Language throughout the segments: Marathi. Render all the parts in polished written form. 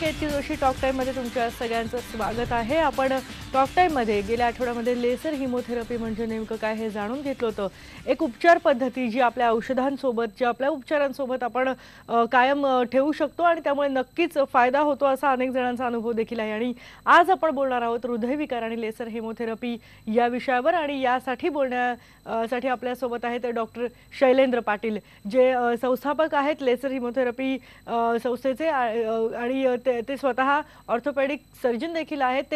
केतकी जोशी टॉक टाईममध्ये तुमच्या सगळ्यांचं स्वागत आहे. आपण टॉक टाईममध्ये गेल्या आठवड्यामध्ये लेसर हिमोथेरपी म्हणजे नेमकं काय हे जाणून घेतलं होतं. एक उपचार पद्धती जी आपल्या औषधांसोबत, जी आपल्या उपचारांसोबत आपण कायम ठेवू शकतो आणि त्यामुळे नक्कीच फायदा होतो असा अनेक जणांचा अनुभव देखील आहे. आणि आज आपण बोलणार आहोत हृदयविकार आणि लेसर हिमोथेरपी या विषयावर. आणि यासाठी बोलण्यासाठी आपल्यासोबत आहेत डॉक्टर शैलेंद्र पाटील, जे संस्थापक आहेत लेसर हिमोथेरपी संस्थेचे आणि ते स्वतः ऑर्थोपेडिक सर्जन देखील आहेत.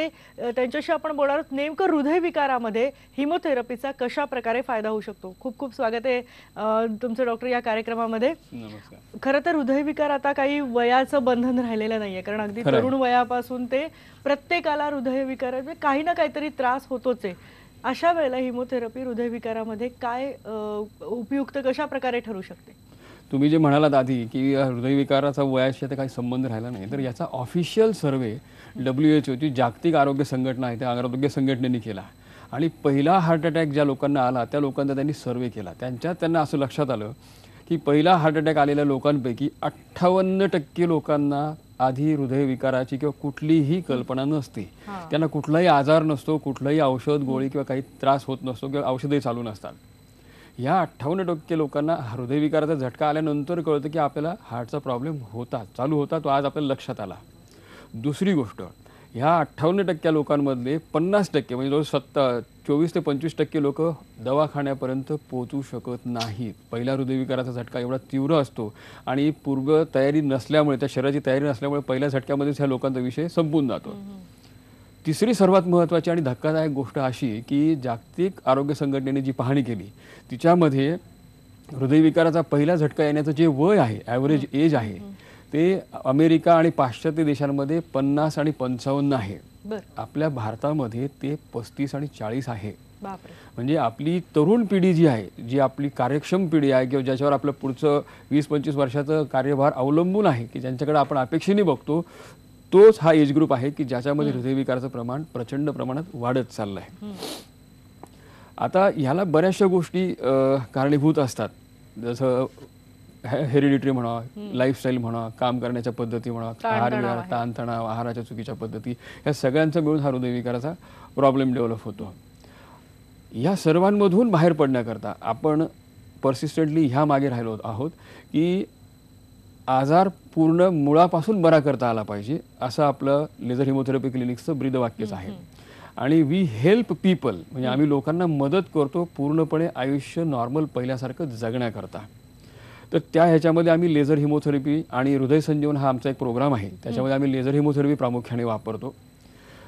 त्यांच्याशी आपण बोलणार आहोत नेमकं हृदयविकारामध्ये हिमोथेरपीचा कशा प्रकारे फायदा होऊ शकतो. खूप खूप स्वागत आहे तुमचं डॉक्टर या कार्यक्रमामध्ये. नमस्कार. खरं तर हृदयविकार आता काही वयाचं बंधन राहिलेलं नाहीये, कारण अगदी तरुण वयापासून ते प्रत्येकाला हृदयविकार काही ना काहीतरी त्रास होतोच आहे. अशा वेळेला हिमोथेरपी हृदयविकारामध्ये काय उपयुक्त कशा प्रकारे ठरू शकते? तुम्ही जे म्हणालात आधी की हृदयविकाराचा वयाशी तर काही संबंध राहिला नाही, तर याचा ऑफिशियल सर्वे WHO ची जागतिक आरोग्य संघटना आहे त्या आरोग्य संघटनेने केला. आणि पहिला हार्ट अटॅक ज्या लोकांना आला त्या लोकांचा त्यांनी सर्वे केला. त्यांना असं लक्षात आलं की पहिला हार्ट अटॅक आलेल्या लोकांपैकी 58% लोकांना आधी हृदयविकाराची किंवा कुठलीही कल्पना नसते. त्यांना कुठलाही आजार नसतो, कुठलाही औषध गोळी किंवा काही त्रास होत नसतो किंवा औषधही चालू नसतात. या 58% लोकांना हृदयविकाराचा झटका आल्यानंतर कळतं की आपल्याला हार्टचा प्रॉब्लेम चालू होता, तो आज आपल्याला लक्षात आला. दुसरी गोष्ट, ह्या 58% लोकांमधले 50% म्हणजे 24 ते 25% लोक दवाखान्यापर्यंत पोहोचू शकत नाहीत. पहिला हृदयविकाराचा झटका एवढा तीव्र असतो आणि पूर्व तयारी नसल्यामुळे, त्या शरीराची तयारी नसल्यामुळे पहिल्या झटक्यामध्येच ह्या लोकांचा विषय संपून जातो. तिसरी सर्वात महत्त्वाची आणि धक्कादायक गोष्ट अशी की जागतिक आरोग्य संघटनेने जी पाहणी केली तिच्यामध्ये हृदयविकाराचा पहिला झटका येण्याचं जे वय आहे, ॲव्हरेज एज आहे, ते अमेरिका आणि पाश्चात्य देशांमध्ये 50 आणि 55 आहे. आपल्या भारतामध्ये ते 35 आणि 40 आहे. म्हणजे आपली तरुण पिढी जी आहे, जी आपली कार्यक्षम पिढी आहे किंवा ज्याच्यावर आपलं पुढचं 20-25 वर्षाचं कार्यभार अवलंबून आहे, की ज्यांच्याकडे आपण अपेक्षेने बघतो, तोच हा एज ग्रुप आहे की ज्याच्यामध्ये हृदयविकाराचं प्रमाण प्रचंड प्रमाणात वाढत चाललं आहे. आता ह्याला बऱ्याचशा गोष्टी कारणीभूत असतात, जसं हेरिडिटरी म्हणा, लाईफस्टाईल म्हणा, काम करण्याच्या पद्धती म्हणा, आहार, ताणतणाव, आहाराच्या चुकीच्या पद्धती, ह्या सगळ्यांचा मिळून हा हृदयविकाराचा प्रॉब्लेम डेव्हलप होतो. या सर्वांमधून बाहेर पडण्याकरता आपण पर्सिस्टंटली ह्या मागे राहिलो आहोत की आजार पूर्ण मुळापासून बरा करता आला पाहिजे, असं आपलं लेझर हिमोथेरपी क्लिनिक्सचं ब्रीदवाक्यच आहे. आणि वी हेल्प पीपल, म्हणजे आम्ही लोकांना मदत करतो पूर्णपणे आयुष्य नॉर्मल पहिल्यासारखं जगण्याकरता. तर ह्याच्यामध्ये आम्ही लेझर हिमोथेरपी आणि हृदय संजीवन हा आमचा एक प्रोग्राम आहे, त्याच्यामध्ये आम्ही लेझर हिमोथेरपी प्रामुख्याने वापरतो.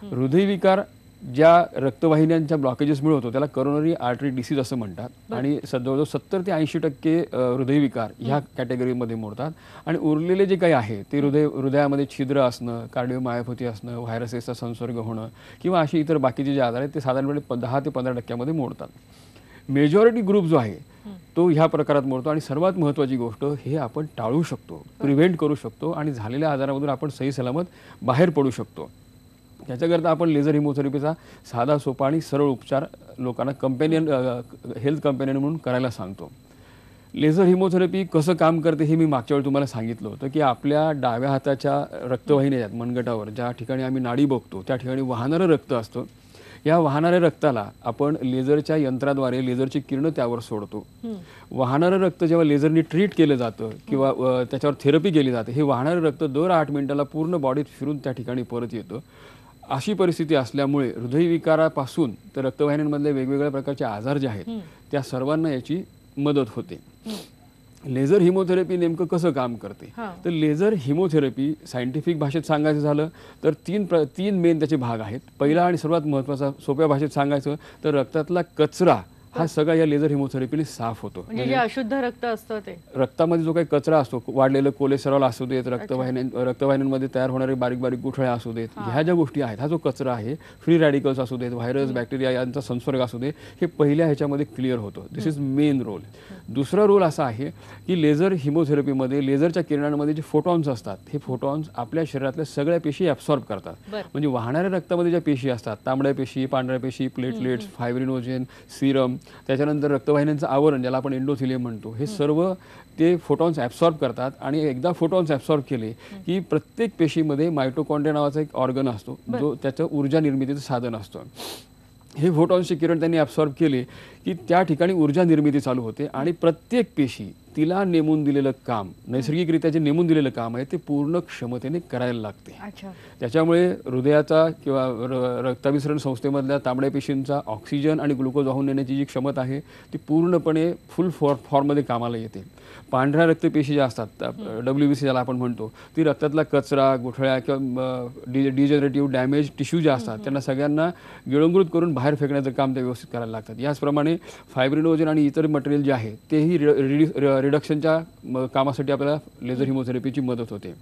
हृदयविकार ज्या रक्तवाहिन्यांच्या ब्लॉकेजेस मिळवतो त्याला करोनरी आर्टरी डिसीज असं म्हणतात. आणि जवळजवळ 70 ते 80% हृदयविकार ह्या कॅटेगरीमध्ये मोडतात. आणि उरलेले जे काही आहे ते हृदयामध्ये छिद्र असणं, कार्डिओमायोपॅथी असणं, व्हायरसेसचा संसर्ग होणं किंवा अशी इतर बाकीचे जे आजार आहेत ते साधारणपणे 10 ते 15% मोडतात. मेजॉरिटी ग्रुप जो आहे तो ह्या प्रकारात मोडतो. आणि सर्वात महत्त्वाची गोष्ट, हे आपण टाळू शकतो, प्रिव्हेंट करू शकतो आणि झालेल्या आजारामधून आपण सही सलामत बाहेर पडू शकतो. त्याच्याकरता आपण लेझर हिमोथेरपीचा साधा, सोपा आणि सरळ उपचार लोकांना हेल्थ कंपेनियन म्हणून करायला सांगतो. लेझर हिमोथेरपी कसं काम करते हे मी मागच्या वेळी तुम्हाला सांगितलं होतं की आपल्या डाव्या हाताच्या रक्तवाहिन्या आहेत, मनगटावर ज्या ठिकाणी आम्ही नाडी बघतो त्या ठिकाणी वाहणारं रक्त असतं. या वाहणाऱ्या रक्ताला आपण लेझरच्या यंत्राद्वारे लेझरची किरणं त्यावर सोडतो. वाहणारं रक्त जेव्हा लेझरनी ट्रीट केलं जातं किंवा त्याच्यावर थेरपी केली जाते, हे वाहणारं रक्त दर 8 मिनिटाला पूर्ण बॉडीत फिरून त्या ठिकाणी परत येतं. अशी परिस्थिती असल्यामुळे हृदयविकारापासून तर रक्तवाहिन्यांमधले वेगवेगळ्या प्रकारचे आजार जे आहेत त्या सर्वांना याची मदत होते. लेझर हिमोथेरपी नेमकं कसं काम करते, तर लेझर हिमोथेरपी सायंटिफिक भाषेत सांगायचं झालं तर तीन मेन त्याचे भाग आहेत. पहिला आणि सर्वात महत्त्वाचा, सोप्या भाषेत सांगायचं तर रक्तातला कचरा हा सगळा या लेझर हिमोथेरपीने साफ होतो. म्हणजे अशुद्ध रक्त असतं ते रक्तामध्ये जो काही कचरा असतो, वाढलेलं कोलेस्टेरॉल असू देत, रक्तवाहिन्यांमध्ये तयार होणारे बारीक बारीक गुठळ्या असू देत, ह्या ज्या गोष्टी आहेत, हा जो कचरा आहे, फ्री रॅडिकल्स असू देत, व्हायरस, बॅक्टेरिया यांचा संसर्ग असू दे, हे पहिल्या ह्याच्यामध्ये क्लिअर होतं. दिस इज मेन रोल. दुसरा रोल असा आहे की लेझर हिमोथेरपीमध्ये लेझरच्या किरणांमध्ये जे फोटॉन्स असतात, हे फोटॉन्स आपल्या शरीरातल्या सगळ्या पेशी ॲब्सॉर्ब करतात. म्हणजे वाहणाऱ्या रक्तामध्ये ज्या पेशी असतात, तांबड्या पेशी, पांढऱ्या पेशी, प्लेटलेट्स, फायब्रिनोजेन, सिरम, त्याच्यानंतर रक्तवाहिन्यांचं आवरण ज्याला आपण एंडोथिलियम म्हणतो, हे सर्व ते फोटॉन्स ॲब्सॉर्ब करतात आणि एकदा फोटॉन्स ॲब्सॉर्ब केले की प्रत्येक पेशीमध्ये मायटोकॉन्ड्रिया नावाचा एक ऑर्गन असतो जो त्याचं ऊर्जा निर्मितीचं साधन असतं. हे फोटॉन्सचे किरण त्यांनी ॲब्सॉर्ब केले की त्या ठिकाणी ऊर्जा निर्मिती चालू होते आणि प्रत्येक पेशी तिला नेमून दिलेलं काम, नैसर्गिकरित्या जे नेमून दिलेलं काम आहे ते पूर्ण क्षमतेने करायला लागते. त्याच्यामुळे हृदयाचा किंवा रक्ताभिसरण संस्थेमधल्या तांबड्या पेशींचा ऑक्सिजन आणि ग्लुकोज वाहून नेण्याची जी क्षमता आहे ती पूर्णपणे फुल फॉर्ममध्ये कामाला येते. पांढऱ्या रक्तपेशी ज्या असतात, WBC ज्याला आपण म्हणतो, ती रक्तातला कचरा, गुठळ्या किंवा डिजनरेटिव्ह डॅमेज टिश्यू ज्या असतात त्यांना सगळ्यांना गिळंकृत करून बाहेर फेकण्याचं काम ते व्यवस्थित करायला लागतात. याचप्रमाणे फायब्रिनोजन आणि इतर मटेरियल जे आहे तेही रिडक्शनच्या कामासाठी आपल्याला लेझर हिमोथेरपीची मदत होते.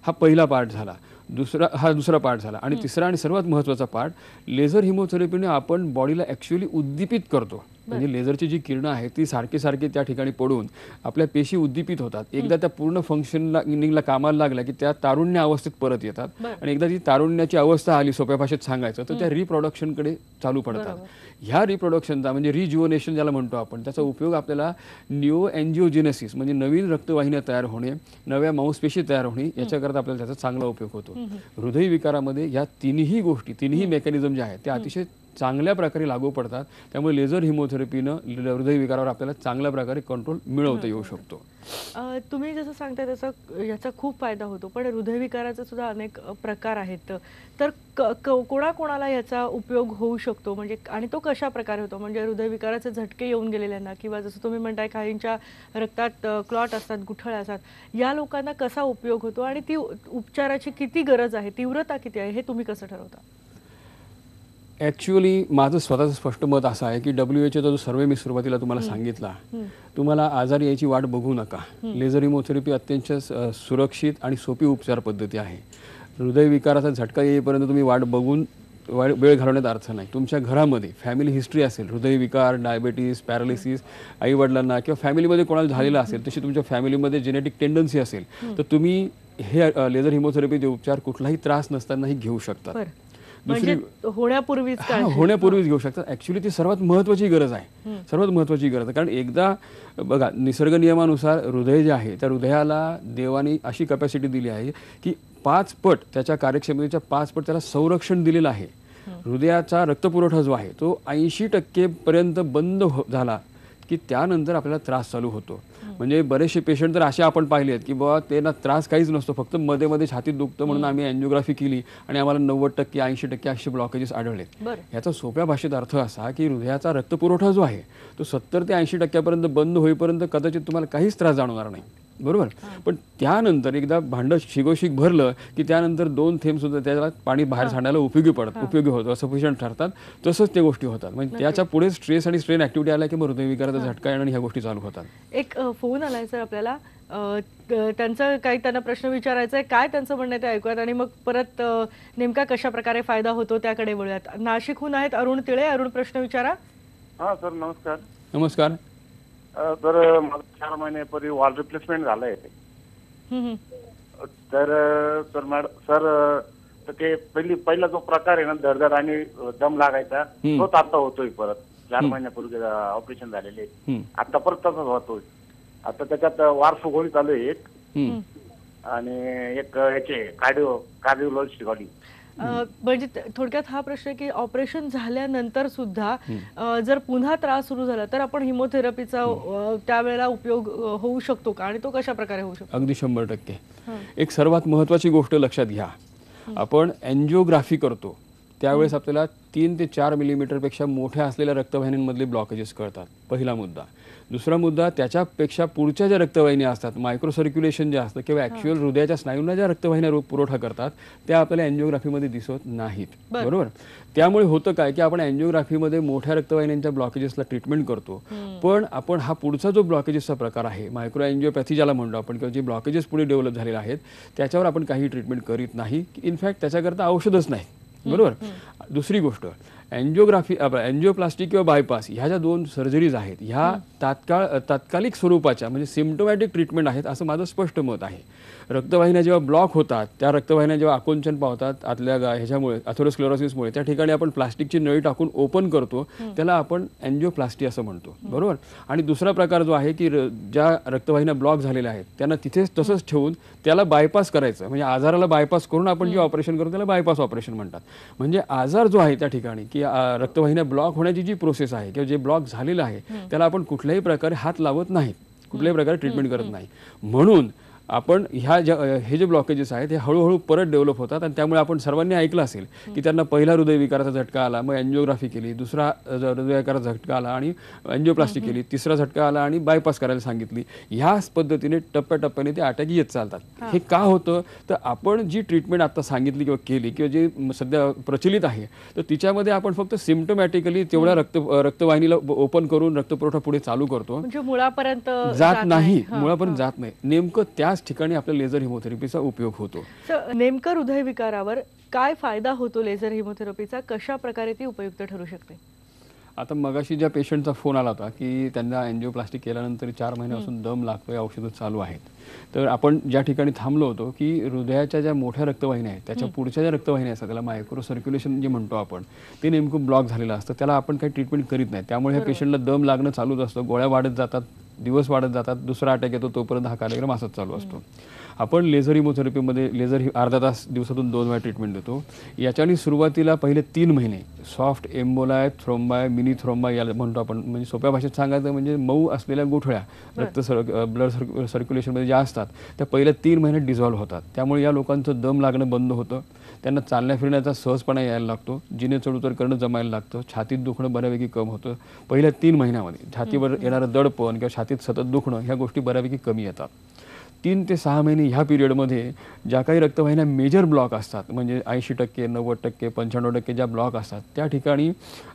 हा पहिला पार्ट झाला. दुसरा पार्ट झाला. आणि तिसरा आणि सर्वात महत्त्वाचा पार्ट, लेझर हिमोथेरपीने आपण बॉडीला ॲक्च्युअली उद्दीपित करतो. म्हणजे लेझरची जी किरणं आहेत ती सारखी त्या ठिकाणी पडून आपल्या पेशी उद्दीपित होतात. एकदा त्या पूर्ण फंक्शनिंगला कामाला लागल्या की त्या तारुण्य अवस्थेत परत येतात आणि एकदा ती तारुण्याची अवस्था आली, सोप्या भाषेत सांगायचं तर त्या रिप्रोडक्शनकडे चालू पडतात. ह्या रिप्रोडक्शनचा म्हणजे रिज्युवनेशन ज्याला म्हणतो आपण, त्याचा उपयोग आपल्याला न्यू एन्जिओजेनेसिस म्हणजे नवीन रक्तवाहिन्या तयार होणे, नव्या मांसपेशी तयार होणे याच्याकरता आपल्याला त्याचा चांगला उपयोग होतो. हृदयविकारामध्ये या तिन्ही गोष्टी, तिन्ही मेकॅनिझम ज्या आहेत त्या अतिशय चांगल्या प्रकारे लागू पडतात. त्यामुळे लेझर हिमोथेरपीनं हृदयविकारावर आपल्याला चांगल्या प्रकारे कंट्रोल मिळवता येऊ शकतो. तुम्ही जसं सांगताय तसं याचा खूप फायदा होतो, पण हृदयविकाराचे सुद्धा अनेक प्रकार आहेत. तर कोणाकोणाला याचा उपयोग होऊ शकतो म्हणजे, आणि तो कशा प्रकारे होतो? म्हणजे हृदयविकाराचे झटके येऊन गेलेल्यांना किंवा जसं तुम्ही म्हणताय काहींच्या रक्तात क्लॉट असतात, गुठळ्या असतात, या लोकांना कसा उपयोग होतो आणि ती उपचाराची किती गरज आहे, तीव्रता किती आहे, हे तुम्ही कसं ठरवता? ॲक्च्युअली माझं स्वतःचं स्पष्ट मत असं आहे की WHOचा जो सर्वे मी सुरुवातीला तुम्हाला सांगितला, तुम्हाला आजारी यायची वाट बघू नका. लेझर हिमोथेरपी अत्यंत सुरक्षित आणि सोपी उपचार पद्धती आहे. हृदयविकाराचा झटका येईपर्यंत तुम्ही वाट बघून वेळ घालवण्यात अर्थ नाही. तुमच्या घरामध्ये फॅमिली हिस्ट्री असेल, हृदयविकार, डायबेटीस, पॅरालिसिस, आईवडिलांना किंवा फॅमिलीमध्ये कोणाला झालेलं असेल, तशी तुमच्या फॅमिलीमध्ये जेनेटिक टेंडन्सी असेल तर तुम्ही हे लेझर हिमोथेरपीचे उपचार कुठलाही त्रास नसतानाही घेऊ शकता. म्हणजे होण्यापूर्वीच घेऊ शकतात. ॲक्च्युली ती सर्वात महत्त्वाची गरज आहे, सर्वात महत्त्वाची गरज आहे. कारण एकदा बघा, निसर्ग नियमानुसार हृदय जे आहे त्या हृदयाला देवाने अशी कॅपॅसिटी दिली आहे की 5 पट त्याच्या कार्यक्षमतेच्या 5 पट त्याला संरक्षण दिलेलं आहे. हृदयाचा रक्तपुरवठा जो आहे तो 80% पर्यंत बंद झाला की त्यानंतर आपल्याला त्रास चालू होतो. म्हणजे बरेचसे पेशंट तर असे आपण पाहिले आहेत की बाबा त्यांना त्रास काहीच नसतो, फक्त मध्ये मध्ये छातीत दुखतं म्हणून आम्ही अँजिओग्राफी केली आणि आम्हाला 90%, 80% असे ब्लॉकेजेस आढळलेत. याचा सोप्या भाषेत अर्थ असा की हृदयाचा रक्तपुरवठा जो आहे तो 70 ते 80% बंद होईपर्यंत कदाचित तुम्हाला काहीच त्रास जाणवणार नाही, बरोबर. पण त्यानंतर एकदा भांडं शिगोशिग भरलं की त्यानंतर 2 थेंब सुद्धा त्याला पाणी बाहेर सांडायला उपयोगी होतं, सफिशियंट ठरतात. तसंच त्या गोष्टी होतात. म्हणजे त्याच्या पुढे स्ट्रेस आणि स्ट्रेन ॲक्टिव्हिटी आल्या की मग हृदयविकाराचा झटका येणं आणि ह्या गोष्टी चालू होतात. एक फोन आलाय सर आपल्याला, त्यांना प्रश्न विचारायचा आहे, काय त्यांचं म्हणणं आहे ते ऐकूयात आणि मग परत नेमका कशा प्रकारे फायदा होतो त्याकडे वळूयात. नाशिकहून आहेत अरुण तिळे. अरुण, प्रश्न विचारा. हा सर, नमस्कार. नमस्कार. तर मला 4 महिन्यापूर्वी वॉल रिप्लेसमेंट झालंय. तर ते पहिला जो प्रकार आहे ना, धडधड आणि दम लागायचा, तोच आता होतोय परत. 4 महिन्यापूर्वी ऑपरेशन झालेले, आता परत तसाच होतोय. आता त्याच्यात वारसू गोळी चालू आहे एक, आणि एक याचे कार्डिओलॉजिस्ट गोळी. म्हणजे थोडक्यात हा प्रश्न की ऑपरेशन झाल्यानंतर सुद्धा जर पुन्हा त्रास सुरू झाला तर आपण हिमोथेरपीचा त्यावेळेला उपयोग होऊ शकतो का, आणि तो कशा प्रकारे होऊ शकतो? अगदी 100%. एक सर्वात महत्त्वाची गोष्ट लक्षात घ्या, आपण एन्जिओग्राफी करतो त्यावेळेस आपल्याला 3 ते 4 मिलीमीटरपेक्षा मोठ्या असलेल्या रक्तवाहिन्यांमधले ब्लॉकेजेस कळतात, पहिला मुद्दा. दुसरा मुद्दा, त्याच्यापेक्षा पुढच्या ज्या रक्तवाहिन्या असतात, मायक्रो सर्क्युलेशन जे असतं किंवा ॲक्च्युअल हृदयाच्या स्नायूंना ज्या रक्तवाहिन्या पुरवठा करतात त्या आपल्याला एन्जिओग्राफीमध्ये दिसत नाहीत, बरोबर. त्यामुळे होतं काय की आपण एन्जिओग्राफीमध्ये मोठ्या रक्तवाहिन्यांच्या ब्लॉकेजेसला ट्रीटमेंट करतो, पण आपण हा पुढचा जो ब्लॉकेजेसचा प्रकार आहे, मायक्रो एन्जिओपॅथी ज्याला म्हणतो आपण, किंवा जे ब्लॉकेजेस पुढे डेव्हलप झालेले आहेत त्याच्यावर आपण काही ट्रीटमेंट करीत नाही. इनफॅक्ट त्याच्याकरता औषधच नाही, बरोबर. दुसरी गोष्ट अँजिओग्राफी अँजिओप्लास्टी किंवा बायपास ह्या ज्या 2 सर्जरीज आहेत ह्या तात्कालिक स्वरूपाच्या म्हणजे सिम्प्टोमॅटिक ट्रीटमेंट आहेत असं माझं स्पष्ट मत आहे. रक्तवाहिन्या जेव्हा ब्लॉक होतात त्या रक्तवाहिन्या जेव्हा आकुंचन पावतात आतल्या ह्याच्यामुळे अथेरोस्क्लेरोसिसमुळे त्या ठिकाणी आपण प्लास्टिकची नळी टाकून ओपन करतो त्याला आपण अँजिओप्लास्टी असं म्हणतो बरोबर. आणि दुसरा प्रकार जो आहे की ज्या रक्तवाहिन्या ब्लॉक झालेल्या आहेत त्यांना तिथेच तसंच ठेवून त्याला बायपास करायचं म्हणजे आजाराला बायपास करून आपण जे ऑपरेशन करतो त्याला बायपास ऑपरेशन म्हणतात. म्हणजे आजार जो आहे त्या ठिकाणी की रक्तवाहिन्या ब्लॉक होण्याची जी प्रोसेस आहे किंवा जे ब्लॉक झालेलं आहे त्याला आपण कुठल्याही प्रकारे हात लावत नाहीत कुठल्याही प्रकारे ट्रीटमेंट करत नाही. म्हणून आपण हे जे ब्लॉकेजेस आहेत हे हळूहळू परत डेव्हलप होतात आणि त्यामुळे आपण सर्वांनी ऐकलं असेल की त्यांना पहिला हृदयविकाराचा झटका आला मग अँजिओग्राफी केली दुसरा हृदयविकाराचा झटका आला आणि अँजिओप्लास्टी केली तिसरा झटका आला आणि बायपास करायला सांगितली. ह्याच पद्धतीने टप्प्याटप्प्याने ते अटॅक येत चालतात. हे का होतं तर आपण जी ट्रीटमेंट आता सांगितली किंवा केली किंवा जे सध्या प्रचलित आहे तर तिच्यामध्ये आपण फक्त सिम्प्टोमॅटिकली तेवढ्या रक्तवाहिनीला ओपन करून रक्तपुरवठा पुढे चालू करतो म्हणजे मुळापर्यंत जात नाही मुळापर्यंत जात नाही. नेमकं त्याच ठिकाणी आपल्या लेझर हिमोथेरपीचा उपयोग होतो. नेमकं हृदयविकारावर काय फायदा होतो लेझर हिमोथेरपीचा कशा प्रकारे ती उपयुक्त ठरू शकते? आता मगाशी ज्या पेशंटचा फोन आला होता की त्यांना अँजिओप्लास्टी केल्यानंतर 4 महिन्यापासून दम लागतोय औषधं चालू आहेत. तर आपण ज्या ठिकाणी थांबलो होतो की हृदयाच्या ज्या मोठ्या रक्तवाहिन्या आहेत त्याच्या पुढच्या ज्या रक्तवाहिन्या असतात त्याला मायक्रो सर्क्युलेशन जे म्हणतो आपण ते नेमकं ब्लॉक झालेलं असतं त्याला आपण काही ट्रीटमेंट करीत नाही. त्यामुळे ह्या पेशंटला दम लागणं चालूच असतं गोळ्या वाढत जातात दिवस वाढत जातात दुसरा अटॅक येतो तोपर्यंत हा कार्यक्रम असाच चालू असतो. आपण लेझर हिमोथेरपीमध्ये अर्धा तास दिवसातून 2 वेळा ट्रीटमेंट देतो. याच्याने सुरुवातीला पहिले 3 महिने सॉफ्ट एम्बोलाय थ्रोम्बाय मिनी थ्रोम्बाय याला म्हणतो आपण म्हणजे सोप्या भाषेत सांगायचं म्हणजे मऊ असलेल्या गुठळ्या ब्लड सर्क्युलेशनमध्ये ज्या असतात त्या पहिल्या 3 महिन्यात डिझॉल्व्ह होतात. त्यामुळे या लोकांचं दम लागणं बंद होतं त्यांना चालण्या फिरण्याचा सहजपणा यायला लागतो जिने चढउतर करणं जमायला लागतं छातीत दुखणं बऱ्यापैकी कम होतं. पहिल्या 3 महिन्यामध्ये छातीवर येणारं दडपण किंवा छातीत सतत दुखणं ह्या गोष्टी बऱ्यापैकी कमी येतात. 3 ते 6 महिने ह्या पिरियडमध्ये ज्या काही रक्तवाहिन्या मेजर ब्लॉक असतात म्हणजे 80%, 90%, 95% ज्या ब्लॉक असतात त्या ठिकाणी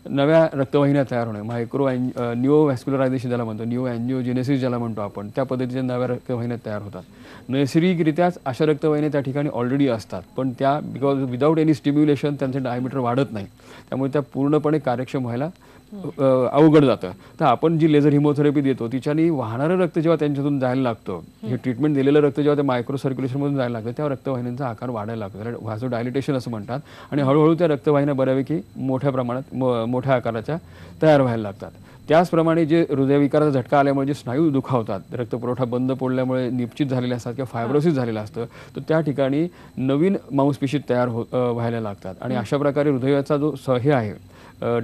नव्या रक्तवाहिन्या तयार होणे मायक्रो निओव्हॅस्क्युलरायझेशन ज्याला म्हणतो निओ अँजिओजेनेसिस ज्याला म्हणतो आपण त्या पद्धतीच्या नव्या रक्तवाहिन्या तयार होतात. नैसर्गिकरित्याच अशा रक्तवाहिन्या त्या ठिकाणी ऑलरेडी असतात पण त्या बिकॉज विदाऊट एनी स्टिम्युलेशन त्यांचे डायमीटर वाढत नाही त्यामुळे त्या पूर्णपणे कार्यक्षम व्हायला अवघड जातं. तर आपण जी लेझर हिमोथेरपी देतो तिच्याने वाहणारं रक्त जेव्हा त्यांच्यातून जायला लागतं हे ट्रीटमेंट दिलेलं रक्त जेव्हा त्या मायक्रो सर्क्युलेशनमधून जायला लागतं तेव्हा रक्तवाहिन्यांचा आकार वाढायला लागतो त्याला व्हासो डायलिटेशन असं म्हणतात आणि हळूहळू त्या रक्तवाहिन्या बऱ्यापैकी मोठ्या प्रमाणात मोठ्या आकाराच्या तयार व्हायला लागतात. त्याचप्रमाणे जे हृदयविकाराचा झटका आल्यामुळे जे स्नायू दुखावतात रक्तपुरवठा बंद पडल्यामुळे निश्चित झालेले असतात किंवा फायब्रोसिस झालेलं असतं तर त्या ठिकाणी नवीन मांसपेशी तयार व्हायला लागतात आणि अशा प्रकारे हृदयाचा जो हे आहे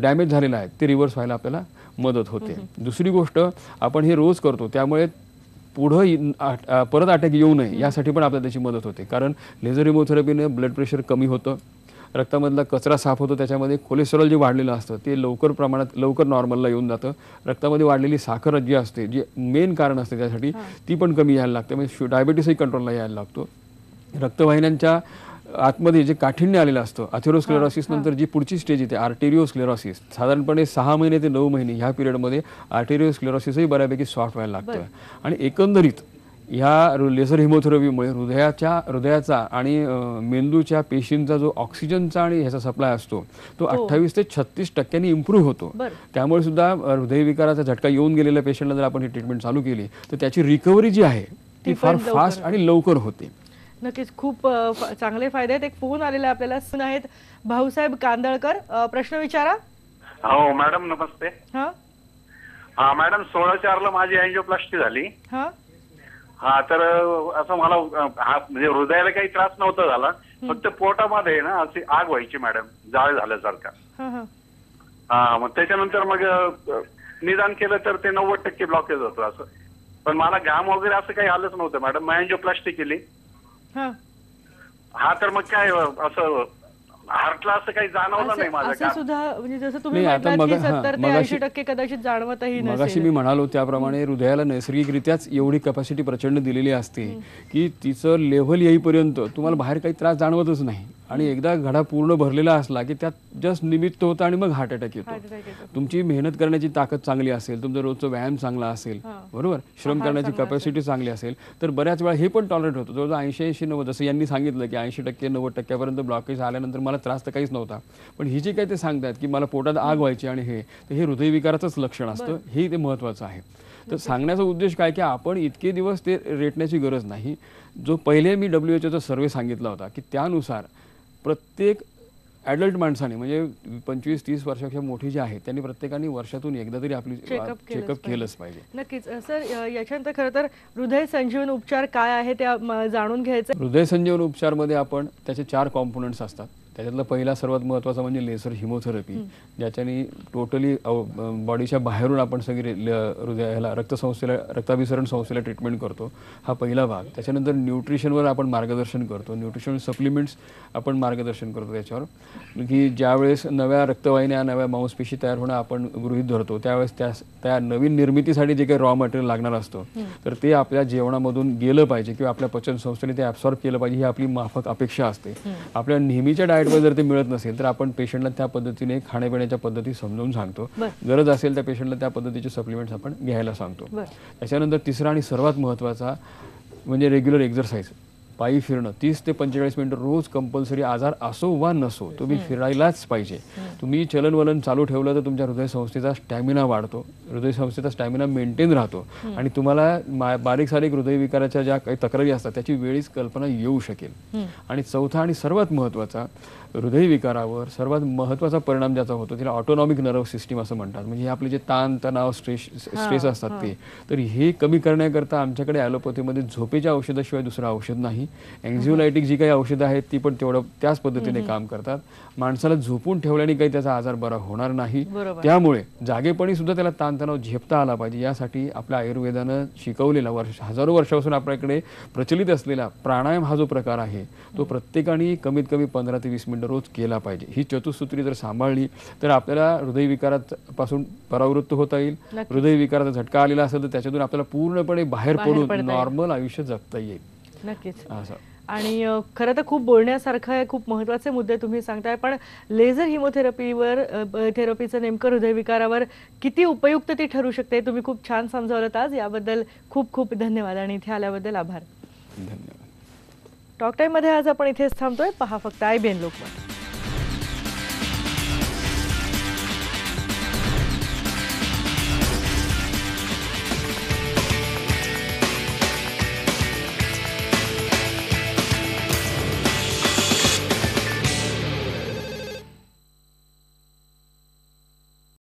डॅमेज झालेला आहे ते रिव्हर्स व्हायला आपल्याला मदत होते. दुसरी गोष्ट आपण हे रोज करतो त्यामुळे पुढं परत अटॅक येऊ नये यासाठी पण आपल्याला त्याची मदत होते कारण लेझर हिमोथेरपीने ब्लड प्रेशर कमी होतं रक्तामधला कचरा साफ होतो त्याच्यामध्ये कोलेस्टेरॉल जे वाढलेलं असतं ते लवकर नॉर्मलला येऊन जातं. रक्तामध्ये वाढलेली साखर जी असते जी मेन कारण असते त्यासाठी ती पण कमी यायला लागते म्हणजे डायबिटीसही कंट्रोलला यायला लागतो. रक्तवाहिन्यांच्या आतमध्ये जे काठिण्य आलेलं असतं अथेरोस्क्लेरोसिस नंतर जी पुढची स्टेज येते आर्टेरिओस्क्लेरोसिस साधारणपणे 6 महिने ते 9 महिने ह्या पिरियडमध्ये आर्टेरिओस्क्लेरोसिसही बऱ्यापैकी सॉफ्ट व्हायला लागतं आणि एकंदरीत ह्या लेझर हिमोथेरपीमुळे हृदयाचा आणि मेंदूच्या पेशींचा जो ऑक्सिजनचा आणि ह्याचा सप्लाय असतो तो 28 ते 36% इम्प्रूव्ह होतो. त्यामुळे सुद्धा हृदयविकाराचा झटका येऊन गेलेल्या पेशंटला जर आपण ही ट्रीटमेंट चालू केली तर त्याची रिकव्हरी जी आहे ती फार फास्ट आणि लवकर होते. नक्कीच खूप चांगले फायदे आहेत. एक फोन आलेला आपल्याला सुन आहेत भाऊसाहेब कांदळकर प्रश्न विचारा. हो मॅडम नमस्ते. हा मॅडम 16/4 माझी अँजिओप्लास्टी झाली. हा तर असं मला म्हणजे हृदयाला काही त्रास नव्हता झाला फक्त पोटामध्ये ना अशी आग व्हायची मॅडम जाळ झाल्यासारखा. मग त्याच्यानंतर मग निदान केलं तर ते 90% ब्लॉकेज होतं असं पण मला घाम वगैरे असं काही आलंच नव्हतं मॅडम. मग अँजिओप्लास्टी केली. हा तर मग काय असं हार्टला असं काही जाणवलं नाही माझ्या सुद्धा म्हणजे जसं तुम्ही म्हणालात की 70 ते 80% कदाचित जाणवतही नसेल. मगाशी मी म्हणालो त्याप्रमाणे हृदयाला नैसर्गिकरित्याच एवढी कॅपॅसिटी प्रचंड दिलेली असते की तिचं लेव्हल येईपर्यंत तुम्हाला बाहेर काही त्रास जाणवतच नाही आणि एकदा घडा पूर्ण भरलेला असला की त्यात जस्ट निमित्त होतं आणि मग हार्ट अटॅक येतो. तुमची मेहनत करण्याची ताकद चांगली असेल तुमचा रोजचा व्यायाम चांगला असेल बरोबर श्रम करण्याची कॅपॅसिटी चांगली असेल तर बऱ्याच वेळा हे पण टॉलरेट होतं. जवळजवळ 80-90 जसं यांनी सांगितलं की 80% 90% ब्लॉकेज आल्यानंतर मला त्रास तर काहीच नव्हता, पण ही जी काही ते सांगतात की मला पोटात आग व्हायची आणि हे, तर हे हृदयविकाराचंच लक्षण असतं, हे ते महत्त्वाचं आहे. तर सांगण्याचा उद्देश काय की आपण इतके दिवस ते रेटण्याची गरज नाही. जो पहिले मी WHO सर्व्हे सांगितला होता की त्यानुसार प्रत्येक ॲडल्ट माणसाने म्हणजे 25-30 वर्षापेक्षा मोठी जी आहेत त्यांनी प्रत्येकाने वर्षातून एकदा तरी आपली चेकअप केलंच पाहिजे. नक्कीच सर, याच्यानंतर खरं तर हृदय संजीवन उपचार काय आहे ते जाणून घ्यायचं. हृदय संजीवन उपचारमध्ये आपण त्याचे 4 कॉम्पोनंट्स असतात. त्याच्यातला पहिला सर्वात महत्त्वाचा म्हणजे लेसर हिमोथेरपी, ज्याच्याने टोटली बॉडीच्या बाहेरून आपण सगळी हृदयाला रक्ताभिसरण संस्थेला ट्रीटमेंट करतो. हा पहिला भाग. त्याच्यानंतर न्यूट्रिशनवर आपण मार्गदर्शन करतो. न्यूट्रिशनल सप्लिमेंट्स आपण मार्गदर्शन करतो त्याच्यावर, की ज्यावेळेस नव्या रक्तवाहिन्या, नव्या मांसपेशी तयार होणं आपण गृहीत धरतो, त्यावेळेस त्या नवीन निर्मितीसाठी जे काही रॉ मटेरियल लागणार असतं तर ते आपल्या जेवणामधून गेलं पाहिजे किंवा आपल्या पचन संस्थेने ते ॲब्सॉर्ब केलं पाहिजे, ही आपली माफक अपेक्षा असते. आपल्या नेहमीच्या डाएटमध्ये जर ते मिळत नसेल तर आपण पेशंटला त्या पद्धतीने खाण्यापिण्याच्या पद्धती समजावून सांगतो. गरज असेल त्या पेशंटला त्या पद्धतीचे सप्लिमेंट्स आपण घ्यायला सांगतो. त्याच्यानंतर तिसरा आणि सर्वात महत्त्वाचा म्हणजे रेग्युलर एक्झरसाइज, पायी फिरणं 30 ते 45 मिनिटं रोज कंपल्सरी. आजार असो वा नसो तुम्ही फिरायलाच पाहिजे. तुम्ही चलनवलन चालू ठेवलं तर तुमच्या हृदयसंस्थेचा स्टॅमिना वाढतो, हृदयसंस्थेचा स्टॅमिना मेंटेन राहतो आणि तुम्हाला बारीक सारीक हृदयविकाराच्या ज्या काही तक्रारी असतात त्याची वेळीच कल्पना येऊ शकेल. आणि चौथा आणि सर्वात महत्त्वाचा, हृदयविकारावर सर्वात महत्त्वाचा परिणाम ज्याचा होतो त्याला ऑटोनॉमिक नर्व सिस्टीम असं म्हणतात. म्हणजे हे आपले जे ताण तणाव स्ट्रेस असतात ते, तर हे कमी करण्याकरता आमच्याकडे ॲलोपॅथीमध्ये झोपेच्या औषधाशिवाय दुसरं औषध नाही. एन्झिओलायटिक जी काही औषधं आहेत ती पण त्याच पद्धतीने काम करतात. माणसाला झोपून ठेवल्याने काही त्याचा आजार बरा होणार नाही. त्यामुळे जागेपणी सुद्धा त्याला ताणतणाव झेपता आला पाहिजे, यासाठी आपल्या आयुर्वेदानं शिकवलेला हजारो वर्षापासून आपल्याकडे प्रचलित असलेला प्राणायाम हा जो प्रकार आहे तो प्रत्येकाने कमीत कमी 15 ते 20 मिनिटं रोज केला पाहिजे. ही चतुसूत्री जर सांभाळली तर आपल्याला हृदयविकारापासून परावृत्त होता येईल. हृदयविकाराचा झटका आलेला असेल तर त्याच्यातून आपल्याला पूर्णपणे बाहेर पडून नॉर्मल आयुष्य जगता येईल. नक्कीच. आणि खरं तर खूप बोलण्यासारखं आहे, खूप महत्त्वाचे मुद्दे तुम्ही सांगताय, पण लेझर थेरपीचं नेमकं हृदयविकारावर किती उपयुक्त ती ठरू शकते तुम्ही खूप छान समजावलं आज. याबद्दल खूप खूप धन्यवाद आणि इथे आल्याबद्दल आभार. धन्यवाद. टॉक टाइममध्ये आज आपण इथेच थांबतोय. पहा फक्त IBN लोकमत.